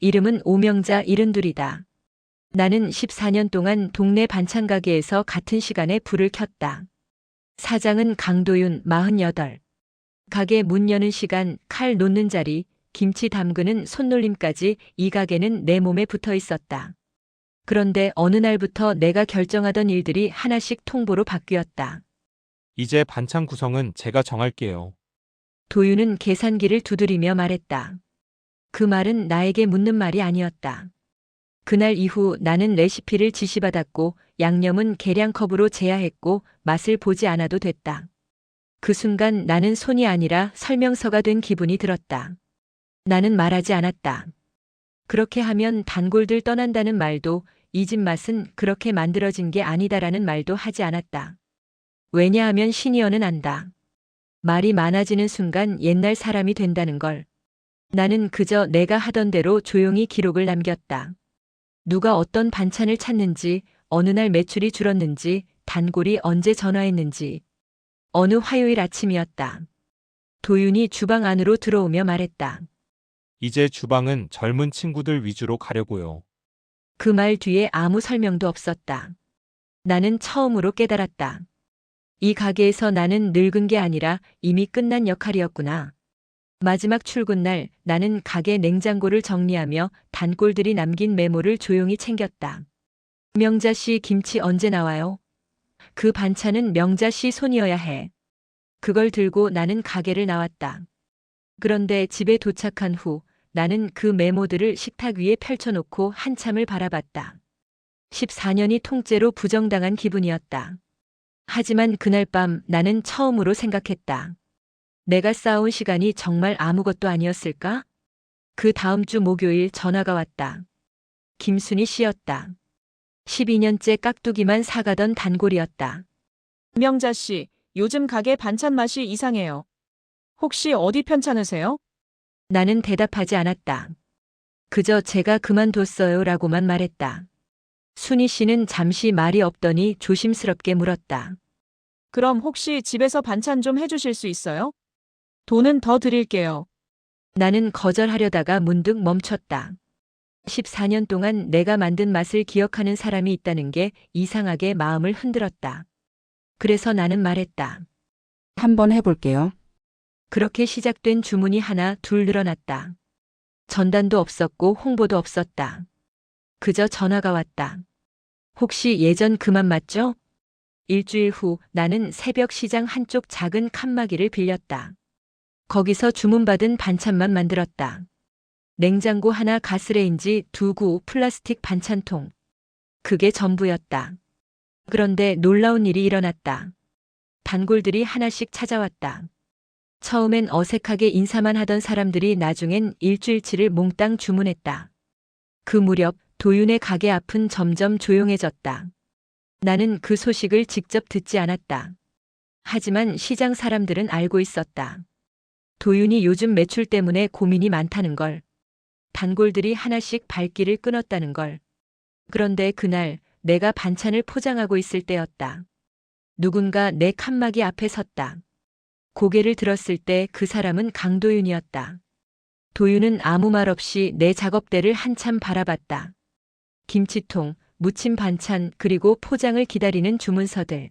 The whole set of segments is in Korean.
이름은 오명자 72이다. 나는 14년 동안 동네 반찬 가게에서 같은 시간에 불을 켰다. 사장은 강도윤 48. 가게 문 여는 시간, 칼 놓는 자리, 김치 담그는 손놀림까지 이 가게는 내 몸에 붙어 있었다. 그런데 어느 날부터 내가 결정하던 일들이 하나씩 통보로 바뀌었다. 이제 반찬 구성은 제가 정할게요. 도윤은 계산기를 두드리며 말했다. 그 말은 나에게 묻는 말이 아니었다. 그날 이후 나는 레시피를 지시받았고 양념은 계량컵으로 재야했고 맛을 보지 않아도 됐다. 그 순간 나는 손이 아니라 설명서가 된 기분이 들었다. 나는 말하지 않았다. 그렇게 하면 단골들 떠난다는 말도 이 집 맛은 그렇게 만들어진 게 아니다라는 말도 하지 않았다. 왜냐하면 시니어는 안다. 말이 많아지는 순간 옛날 사람이 된다는 걸. 나는 그저 내가 하던 대로 조용히 기록을 남겼다. 누가 어떤 반찬을 찾는지, 어느 날 매출이 줄었는지, 단골이 언제 전화했는지. 어느 화요일 아침이었다. 도윤이 주방 안으로 들어오며 말했다. 이제 주방은 젊은 친구들 위주로 가려고요. 그 말 뒤에 아무 설명도 없었다. 나는 처음으로 깨달았다. 이 가게에서 나는 늙은 게 아니라 이미 끝난 역할이었구나. 마지막 출근 날 나는 가게 냉장고를 정리하며 단골들이 남긴 메모를 조용히 챙겼다. 명자 씨 김치 언제 나와요? 그 반찬은 명자 씨 손이어야 해. 그걸 들고 나는 가게를 나왔다. 그런데 집에 도착한 후 나는 그 메모들을 식탁 위에 펼쳐놓고 한참을 바라봤다. 14년이 통째로 부정당한 기분이었다. 하지만 그날 밤 나는 처음으로 생각했다. 내가 쌓아온 시간이 정말 아무것도 아니었을까? 그 다음 주 목요일 전화가 왔다. 김순희 씨였다. 12년째 깍두기만 사가던 단골이었다. 명자 씨, 요즘 가게 반찬 맛이 이상해요. 혹시 어디 편찮으세요? 나는 대답하지 않았다. 그저 제가 그만뒀어요 라고만 말했다. 순희 씨는 잠시 말이 없더니 조심스럽게 물었다. 그럼 혹시 집에서 반찬 좀 해주실 수 있어요? 돈은 더 드릴게요. 나는 거절하려다가 문득 멈췄다. 14년 동안 내가 만든 맛을 기억하는 사람이 있다는 게 이상하게 마음을 흔들었다. 그래서 나는 말했다. 한번 해볼게요. 그렇게 시작된 주문이 하나 둘 늘어났다. 전단도 없었고 홍보도 없었다. 그저 전화가 왔다. 혹시 예전 그 맛 맞죠? 일주일 후 나는 새벽 시장 한쪽 작은 칸막이를 빌렸다. 거기서 주문받은 반찬만 만들었다. 냉장고 하나, 가스레인지 2구, 플라스틱 반찬통. 그게 전부였다. 그런데 놀라운 일이 일어났다. 단골들이 하나씩 찾아왔다. 처음엔 어색하게 인사만 하던 사람들이 나중엔 일주일치를 몽땅 주문했다. 그 무렵 도윤의 가게 앞은 점점 조용해졌다. 나는 그 소식을 직접 듣지 않았다. 하지만 시장 사람들은 알고 있었다. 도윤이 요즘 매출 때문에 고민이 많다는 걸. 단골들이 하나씩 발길을 끊었다는 걸. 그런데 그날 내가 반찬을 포장하고 있을 때였다. 누군가 내 칸막이 앞에 섰다. 고개를 들었을 때 그 사람은 강도윤이었다. 도윤은 아무 말 없이 내 작업대를 한참 바라봤다. 김치통, 무침 반찬 그리고 포장을 기다리는 주문서들.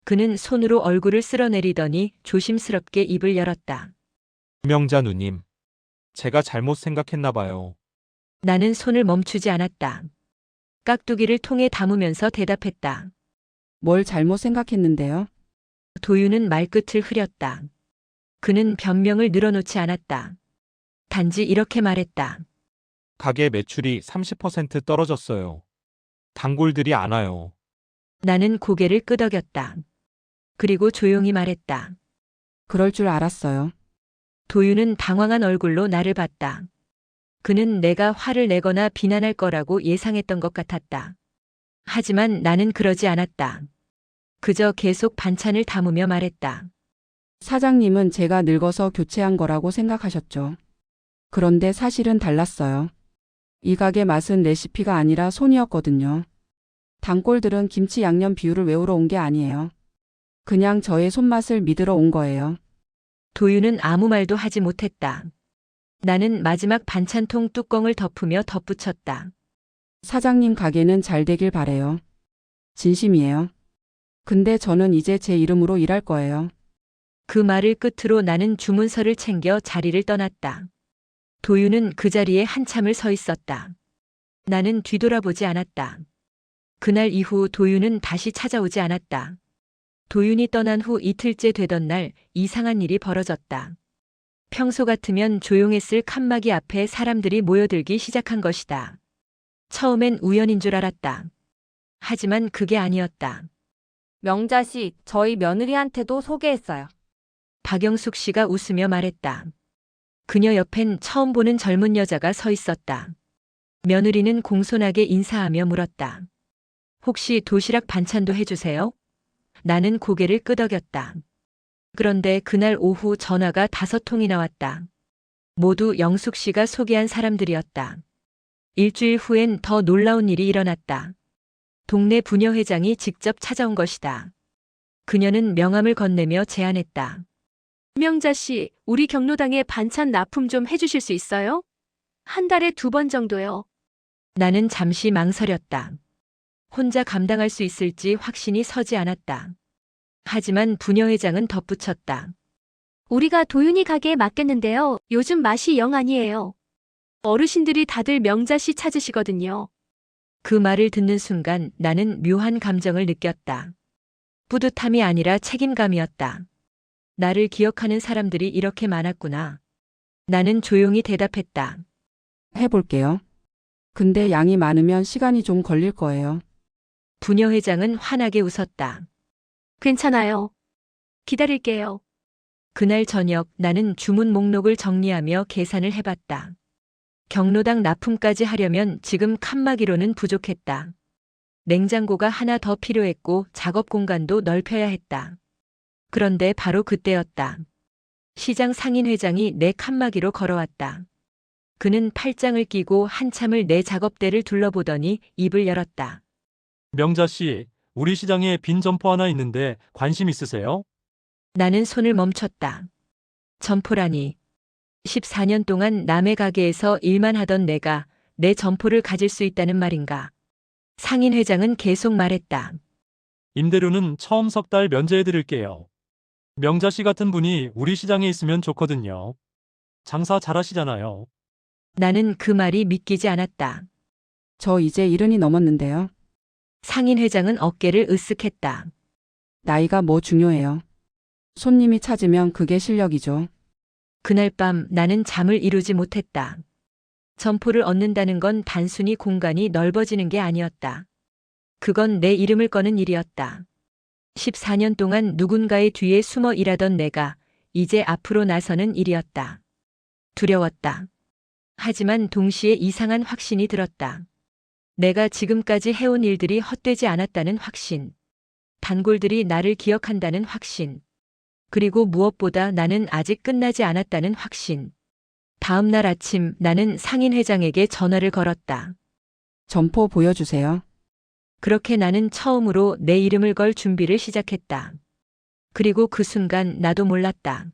그는 손으로 얼굴을 쓸어내리더니 조심스럽게 입을 열었다. 명자 누님. 제가 잘못 생각했나 봐요. 나는 손을 멈추지 않았다. 깍두기를 통에 담으면서 대답했다. 뭘 잘못 생각했는데요? 도윤은 말끝을 흐렸다. 그는 변명을 늘어놓지 않았다. 단지 이렇게 말했다. 가게 매출이 30% 떨어졌어요. 단골들이 안 와요. 나는 고개를 끄덕였다. 그리고 조용히 말했다. 그럴 줄 알았어요. 도윤은 당황한 얼굴로 나를 봤다. 그는 내가 화를 내거나 비난할 거라고 예상했던 것 같았다. 하지만 나는 그러지 않았다. 그저 계속 반찬을 담으며 말했다. 사장님은 제가 늙어서 교체한 거라고 생각하셨죠. 그런데 사실은 달랐어요. 이 가게 맛은 레시피가 아니라 손이었거든요. 단골들은 김치 양념 비율을 외우러 온 게 아니에요. 그냥 저의 손맛을 믿으러 온 거예요. 도윤은 아무 말도 하지 못했다. 나는 마지막 반찬통 뚜껑을 덮으며 덧붙였다. 사장님 가게는 잘 되길 바래요. 진심이에요. 근데 저는 이제 제 이름으로 일할 거예요. 그 말을 끝으로 나는 주문서를 챙겨 자리를 떠났다. 도윤은 그 자리에 한참을 서 있었다. 나는 뒤돌아보지 않았다. 그날 이후 도윤은 다시 찾아오지 않았다. 도윤이 떠난 후 이틀째 되던 날 이상한 일이 벌어졌다. 평소 같으면 조용했을 칸막이 앞에 사람들이 모여들기 시작한 것이다. 처음엔 우연인 줄 알았다. 하지만 그게 아니었다. 명자 씨, 저희 며느리한테도 소개했어요. 박영숙 씨가 웃으며 말했다. 그녀 옆엔 처음 보는 젊은 여자가 서 있었다. 며느리는 공손하게 인사하며 물었다. 혹시 도시락 반찬도 해주세요? 나는 고개를 끄덕였다. 그런데 그날 오후 전화가 5통이나 왔다. 모두 영숙 씨가 소개한 사람들이었다. 일주일 후엔 더 놀라운 일이 일어났다. 동네 부녀회장이 직접 찾아온 것이다. 그녀는 명함을 건네며 제안했다. 명자 씨, 우리 경로당에 반찬 납품 좀 해주실 수 있어요? 한 달에 2번 정도요. 나는 잠시 망설였다. 혼자 감당할 수 있을지 확신이 서지 않았다. 하지만 부녀회장은 덧붙였다. 우리가 도윤이 가게에 맡겼는데요. 요즘 맛이 영 아니에요. 어르신들이 다들 명자 씨 찾으시거든요. 그 말을 듣는 순간 나는 묘한 감정을 느꼈다. 뿌듯함이 아니라 책임감이었다. 나를 기억하는 사람들이 이렇게 많았구나. 나는 조용히 대답했다. 해볼게요. 근데 양이 많으면 시간이 좀 걸릴 거예요. 부녀회장은 환하게 웃었다. 괜찮아요. 기다릴게요. 그날 저녁 나는 주문 목록을 정리하며 계산을 해봤다. 경로당 납품까지 하려면 지금 칸막이로는 부족했다. 냉장고가 하나 더 필요했고 작업 공간도 넓혀야 했다. 그런데 바로 그때였다. 시장 상인회장이 내 칸막이로 걸어왔다. 그는 팔짱을 끼고 한참을 내 작업대를 둘러보더니 입을 열었다. 명자 씨, 우리 시장에 빈 점포 하나 있는데 관심 있으세요? 나는 손을 멈췄다. 점포라니. 14년 동안 남의 가게에서 일만 하던 내가 내 점포를 가질 수 있다는 말인가. 상인회장은 계속 말했다. 임대료는 처음 3달 면제해 드릴게요. 명자 씨 같은 분이 우리 시장에 있으면 좋거든요. 장사 잘하시잖아요. 나는 그 말이 믿기지 않았다. 저 이제 70이 넘었는데요. 상인회장은 어깨를 으쓱했다. 나이가 뭐 중요해요. 손님이 찾으면 그게 실력이죠. 그날 밤 나는 잠을 이루지 못했다. 점포를 얻는다는 건 단순히 공간이 넓어지는 게 아니었다. 그건 내 이름을 거는 일이었다. 14년 동안 누군가의 뒤에 숨어 일하던 내가 이제 앞으로 나서는 일이었다. 두려웠다. 하지만 동시에 이상한 확신이 들었다. 내가 지금까지 해온 일들이 헛되지 않았다는 확신. 단골들이 나를 기억한다는 확신. 그리고 무엇보다 나는 아직 끝나지 않았다는 확신. 다음 날 아침 나는 상인회장에게 전화를 걸었다. 점포 보여주세요. 그렇게 나는 처음으로 내 이름을 걸 준비를 시작했다. 그리고 그 순간 나도 몰랐다.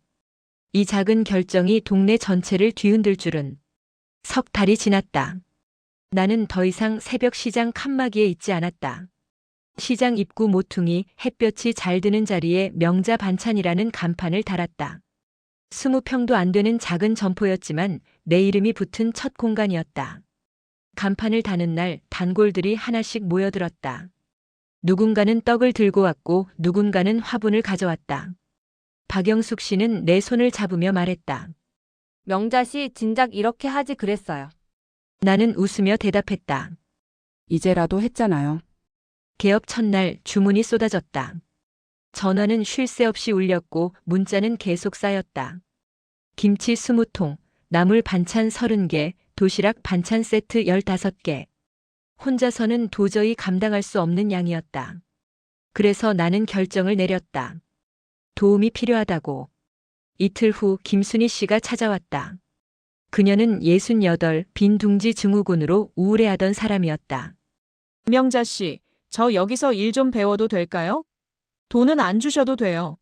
이 작은 결정이 동네 전체를 뒤흔들 줄은. 석 달이 지났다. 나는 더 이상 새벽 시장 칸막이에 있지 않았다. 시장 입구 모퉁이 햇볕이 잘 드는 자리에 명자 반찬이라는 간판을 달았다. 20평도 안 되는 작은 점포였지만 내 이름이 붙은 첫 공간이었다. 간판을 다는 날 단골들이 하나씩 모여들었다. 누군가는 떡을 들고 왔고 누군가는 화분을 가져왔다. 박영숙 씨는 내 손을 잡으며 말했다. 명자 씨, 진작 이렇게 하지 그랬어요. 나는 웃으며 대답했다. 이제라도 했잖아요. 개업 첫날 주문이 쏟아졌다. 전화는 쉴 새 없이 울렸고 문자는 계속 쌓였다. 김치 20통, 나물 반찬 30개, 도시락 반찬 세트 15개. 혼자서는 도저히 감당할 수 없는 양이었다. 그래서 나는 결정을 내렸다. 도움이 필요하다고. 이틀 후 김순희 씨가 찾아왔다. 그녀는 68 빈둥지 증후군으로 우울해하던 사람이었다. 명자 씨, 저 여기서 일 좀 배워도 될까요? 돈은 안 주셔도 돼요.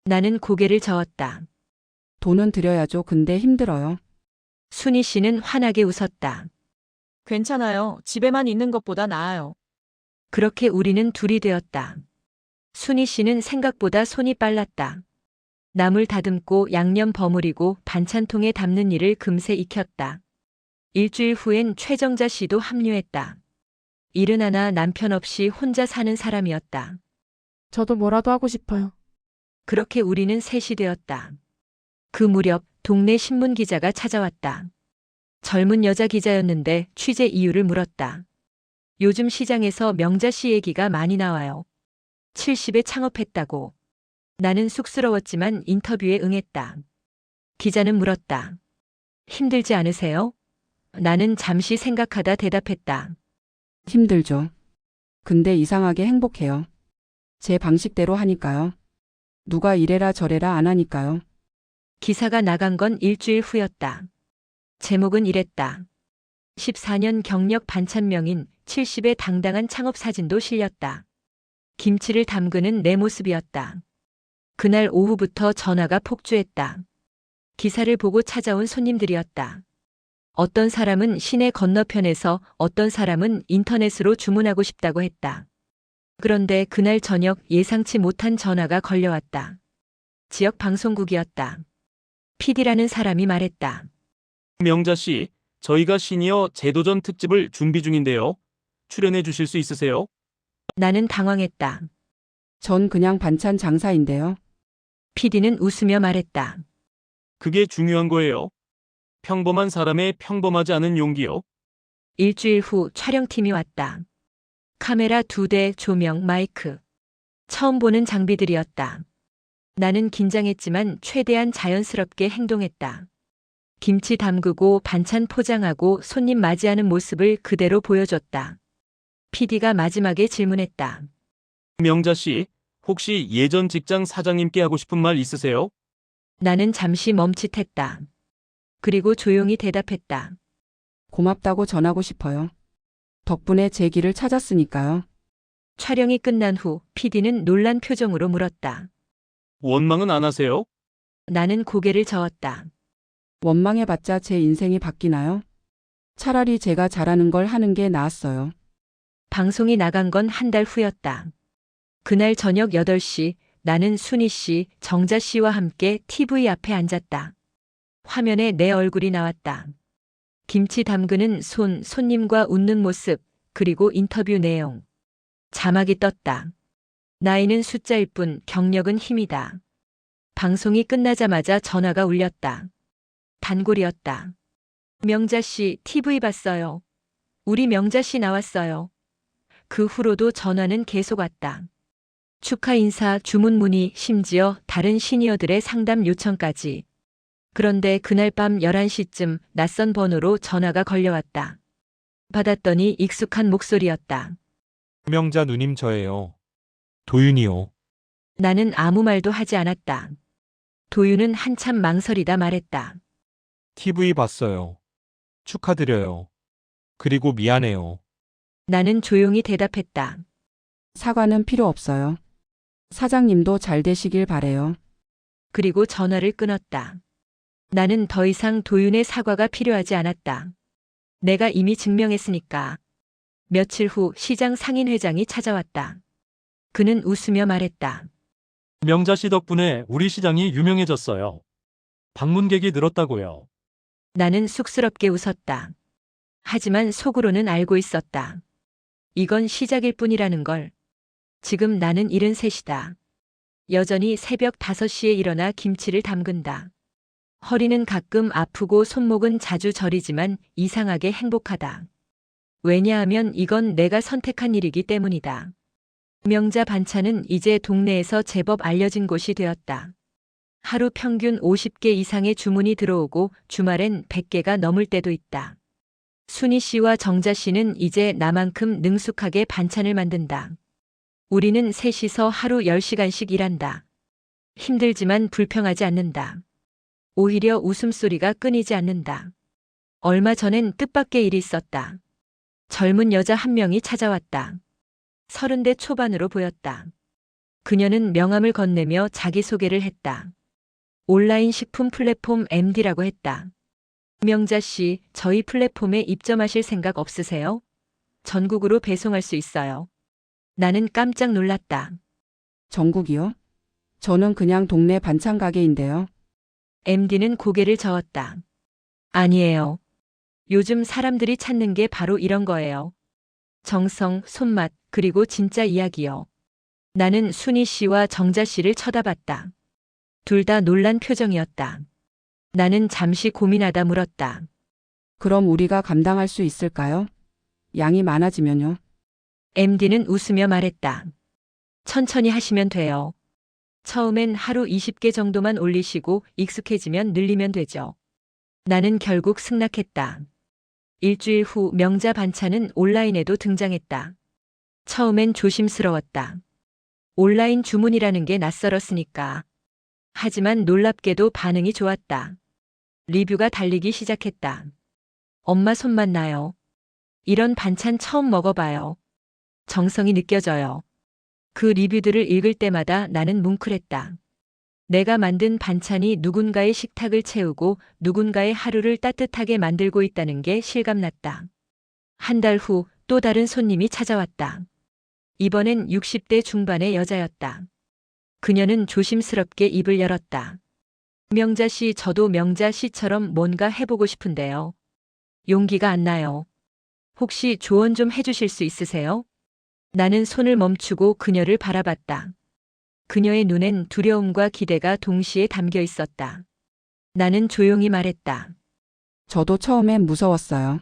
나는 고개를 저었다. 돈은 드려야죠. 근데 힘들어요. 순희 씨는 환하게 웃었다. 괜찮아요. 집에만 있는 것보다 나아요. 그렇게 우리는 둘이 되었다. 순희 씨는 생각보다 손이 빨랐다. 나물 다듬고 양념 버무리고 반찬통에 담는 일을 금세 익혔다. 일주일 후엔 최정자 씨도 합류했다. 일은 하나 남편 없이 혼자 사는 사람이었다. 저도 뭐라도 하고 싶어요. 그렇게 우리는 셋이 되었다. 그 무렵 동네 신문 기자가 찾아왔다. 젊은 여자 기자였는데 취재 이유를 물었다. 요즘 시장에서 명자 씨 얘기가 많이 나와요. 70에 창업했다고. 나는 쑥스러웠지만 인터뷰에 응했다. 기자는 물었다. 힘들지 않으세요? 나는 잠시 생각하다 대답했다. 힘들죠. 근데 이상하게 행복해요. 제 방식대로 하니까요. 누가 이래라 저래라 안 하니까요. 기사가 나간 건 일주일 후였다. 제목은 이랬다. 14년 경력 반찬명인 70의 당당한 창업 사진도 실렸다. 김치를 담그는 내 모습이었다. 그날 오후부터 전화가 폭주했다. 기사를 보고 찾아온 손님들이었다. 어떤 사람은 시내 건너편에서, 어떤 사람은 인터넷으로 주문하고 싶다고 했다. 그런데 그날 저녁 예상치 못한 전화가 걸려왔다. 지역 방송국이었다. PD라는 사람이 말했다. 명자 씨, 저희가 시니어 재도전 특집을 준비 중인데요. 출연해 주실 수 있으세요? 나는 당황했다. 전 그냥 반찬 장사인데요. PD는 웃으며 말했다. 그게 중요한 거예요. 평범한 사람의 평범하지 않은 용기요. 일주일 후 촬영팀이 왔다. 카메라 2대, 조명, 마이크. 처음 보는 장비들이었다. 나는 긴장했지만 최대한 자연스럽게 행동했다. 김치 담그고 반찬 포장하고 손님 맞이하는 모습을 그대로 보여줬다. PD가 마지막에 질문했다. 명자 씨, 혹시 예전 직장 사장님께 하고 싶은 말 있으세요? 나는 잠시 멈칫했다. 그리고 조용히 대답했다. 고맙다고 전하고 싶어요. 덕분에 제 길을 찾았으니까요. 촬영이 끝난 후 PD는 놀란 표정으로 물었다. 원망은 안 하세요? 나는 고개를 저었다. 원망해봤자 제 인생이 바뀌나요? 차라리 제가 잘하는 걸 하는 게 나았어요. 방송이 나간 건 한 달 후였다. 그날 저녁 8시 나는 순희 씨, 정자 씨와 함께 TV 앞에 앉았다. 화면에 내 얼굴이 나왔다. 김치 담그는 손님과 웃는 모습, 그리고 인터뷰 내용. 자막이 떴다. 나이는 숫자일 뿐 경력은 힘이다. 방송이 끝나자마자 전화가 울렸다. 단골이었다. 명자 씨, TV 봤어요. 우리 명자 씨 나왔어요. 그 후로도 전화는 계속 왔다. 축하 인사, 주문 문의, 심지어 다른 시니어들의 상담 요청까지. 그런데 그날 밤 11시쯤 낯선 번호로 전화가 걸려왔다. 받았더니 익숙한 목소리였다. 명자 누님 저예요. 도윤이요. 나는 아무 말도 하지 않았다. 도윤은 한참 망설이다 말했다. TV 봤어요. 축하드려요. 그리고 미안해요. 나는 조용히 대답했다. 사과는 필요 없어요. 사장님도 잘 되시길 바래요. 그리고 전화를 끊었다. 나는 더 이상 도윤의 사과가 필요하지 않았다. 내가 이미 증명했으니까. 며칠 후 시장 상인회장이 찾아왔다. 그는 웃으며 말했다. 명자 씨 덕분에 우리 시장이 유명해졌어요. 방문객이 늘었다고요. 나는 쑥스럽게 웃었다. 하지만 속으로는 알고 있었다. 이건 시작일 뿐이라는 걸. 지금 나는 73이다. 여전히 새벽 5시에 일어나 김치를 담근다. 허리는 가끔 아프고 손목은 자주 저리지만 이상하게 행복하다. 왜냐하면 이건 내가 선택한 일이기 때문이다. 명자 반찬은 이제 동네에서 제법 알려진 곳이 되었다. 하루 평균 50개 이상의 주문이 들어오고 주말엔 100개가 넘을 때도 있다. 순희 씨와 정자 씨는 이제 나만큼 능숙하게 반찬을 만든다. 우리는 셋이서 하루 10시간씩 일한다. 힘들지만 불평하지 않는다. 오히려 웃음소리가 끊이지 않는다. 얼마 전엔 뜻밖의 일이 있었다. 젊은 여자 한 명이 찾아왔다. 30대 초반으로 보였다. 그녀는 명함을 건네며 자기소개를 했다. 온라인 식품 플랫폼 MD라고 했다. 명자 씨, 저희 플랫폼에 입점하실 생각 없으세요? 전국으로 배송할 수 있어요. 나는 깜짝 놀랐다. 전국이요? 저는 그냥 동네 반찬 가게인데요. MD는 고개를 저었다. 아니에요. 요즘 사람들이 찾는 게 바로 이런 거예요. 정성, 손맛, 그리고 진짜 이야기요. 나는 순희 씨와 정자 씨를 쳐다봤다. 둘 다 놀란 표정이었다. 나는 잠시 고민하다 물었다. 그럼 우리가 감당할 수 있을까요? 양이 많아지면요. MD는 웃으며 말했다. 천천히 하시면 돼요. 처음엔 하루 20개 정도만 올리시고 익숙해지면 늘리면 되죠. 나는 결국 승낙했다. 일주일 후 명자 반찬은 온라인에도 등장했다. 처음엔 조심스러웠다. 온라인 주문이라는 게 낯설었으니까. 하지만 놀랍게도 반응이 좋았다. 리뷰가 달리기 시작했다. 엄마 손맛 나요. 이런 반찬 처음 먹어봐요. 정성이 느껴져요. 그 리뷰들을 읽을 때마다 나는 뭉클했다. 내가 만든 반찬이 누군가의 식탁을 채우고 누군가의 하루를 따뜻하게 만들고 있다는 게 실감났다. 한 달 후 또 다른 손님이 찾아왔다. 이번엔 60대 중반의 여자였다. 그녀는 조심스럽게 입을 열었다. 명자 씨, 저도 명자 씨처럼 뭔가 해보고 싶은데요. 용기가 안 나요. 혹시 조언 좀 해주실 수 있으세요? 나는 손을 멈추고 그녀를 바라봤다. 그녀의 눈엔 두려움과 기대가 동시에 담겨 있었다. 나는 조용히 말했다. 저도 처음엔 무서웠어요.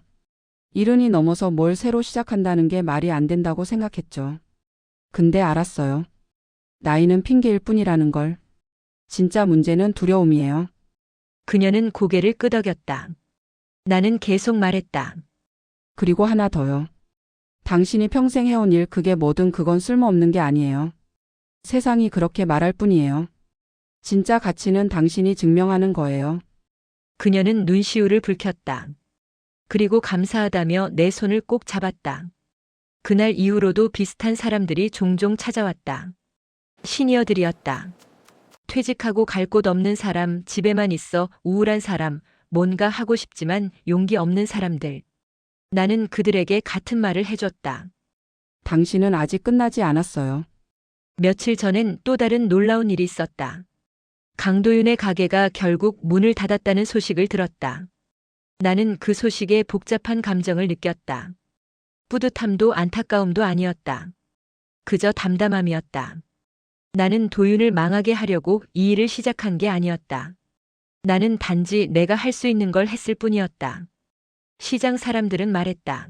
70이 넘어서 뭘 새로 시작한다는 게 말이 안 된다고 생각했죠. 근데 알았어요. 나이는 핑계일 뿐이라는 걸. 진짜 문제는 두려움이에요. 그녀는 고개를 끄덕였다. 나는 계속 말했다. 그리고 하나 더요. 당신이 평생 해온 일 그게 뭐든 그건 쓸모없는 게 아니에요. 세상이 그렇게 말할 뿐이에요. 진짜 가치는 당신이 증명하는 거예요. 그녀는 눈시울을 붉혔다. 그리고 감사하다며 내 손을 꼭 잡았다. 그날 이후로도 비슷한 사람들이 종종 찾아왔다. 시니어들이었다. 퇴직하고 갈 곳 없는 사람, 집에만 있어 우울한 사람, 뭔가 하고 싶지만 용기 없는 사람들. 나는 그들에게 같은 말을 해줬다. 당신은 아직 끝나지 않았어요. 며칠 전엔 또 다른 놀라운 일이 있었다. 강도윤의 가게가 결국 문을 닫았다는 소식을 들었다. 나는 그 소식에 복잡한 감정을 느꼈다. 뿌듯함도 안타까움도 아니었다. 그저 담담함이었다. 나는 도윤을 망하게 하려고 이 일을 시작한 게 아니었다. 나는 단지 내가 할 수 있는 걸 했을 뿐이었다. 시장 사람들은 말했다.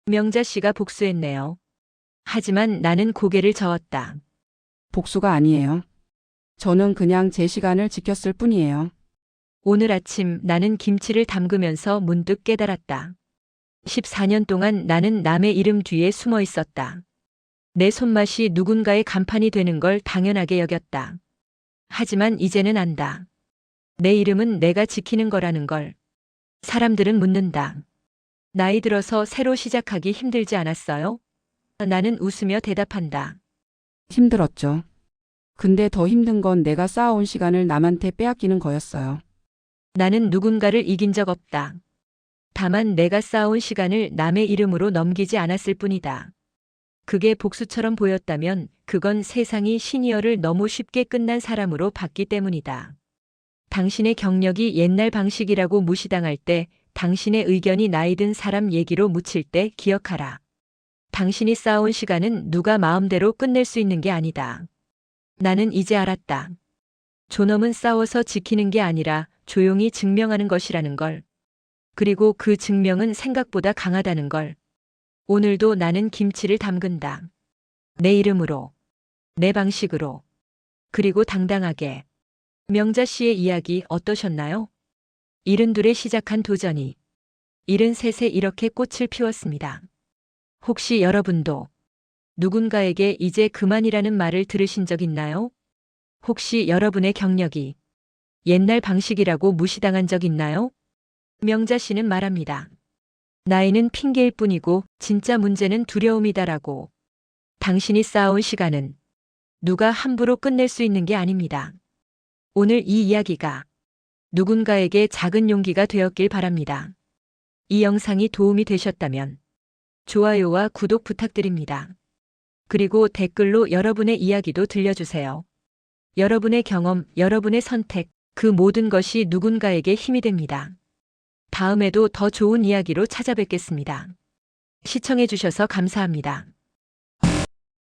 명자 씨가 복수했네요. 하지만 나는 고개를 저었다. 복수가 아니에요. 저는 그냥 제 시간을 지켰을 뿐이에요. 오늘 아침 나는 김치를 담그면서 문득 깨달았다. 14년 동안 나는 남의 이름 뒤에 숨어 있었다. 내 손맛이 누군가의 간판이 되는 걸 당연하게 여겼다. 하지만 이제는 안다. 내 이름은 내가 지키는 거라는 걸. 사람들은 묻는다. 나이 들어서 새로 시작하기 힘들지 않았어요? 나는 웃으며 대답한다. 힘들었죠. 근데 더 힘든 건 내가 쌓아온 시간을 남한테 빼앗기는 거였어요. 나는 누군가를 이긴 적 없다. 다만 내가 쌓아온 시간을 남의 이름으로 넘기지 않았을 뿐이다. 그게 복수처럼 보였다면 그건 세상이 시니어를 너무 쉽게 끝난 사람으로 봤기 때문이다. 당신의 경력이 옛날 방식이라고 무시당할 때, 당신의 의견이 나이 든 사람 얘기로 묻힐 때 기억하라. 당신이 쌓아온 시간은 누가 마음대로 끝낼 수 있는 게 아니다. 나는 이제 알았다. 존엄은 싸워서 지키는 게 아니라 조용히 증명하는 것이라는 걸. 그리고 그 증명은 생각보다 강하다는 걸. 오늘도 나는 김치를 담근다. 내 이름으로. 내 방식으로. 그리고 당당하게. 명자 씨의 이야기 어떠셨나요? 72에 시작한 도전이 73에 이렇게 꽃을 피웠습니다. 혹시 여러분도 누군가에게 이제 그만이라는 말을 들으신 적 있나요? 혹시 여러분의 경력이 옛날 방식이라고 무시당한 적 있나요? 명자 씨는 말합니다. 나이는 핑계일 뿐이고 진짜 문제는 두려움이다라고. 당신이 쌓아온 시간은 누가 함부로 끝낼 수 있는 게 아닙니다. 오늘 이 이야기가 누군가에게 작은 용기가 되었길 바랍니다. 이 영상이 도움이 되셨다면 좋아요와 구독 부탁드립니다. 그리고 댓글로 여러분의 이야기도 들려주세요. 여러분의 경험, 여러분의 선택, 그 모든 것이 누군가에게 힘이 됩니다. 다음에도 더 좋은 이야기로 찾아뵙겠습니다. 시청해주셔서 감사합니다.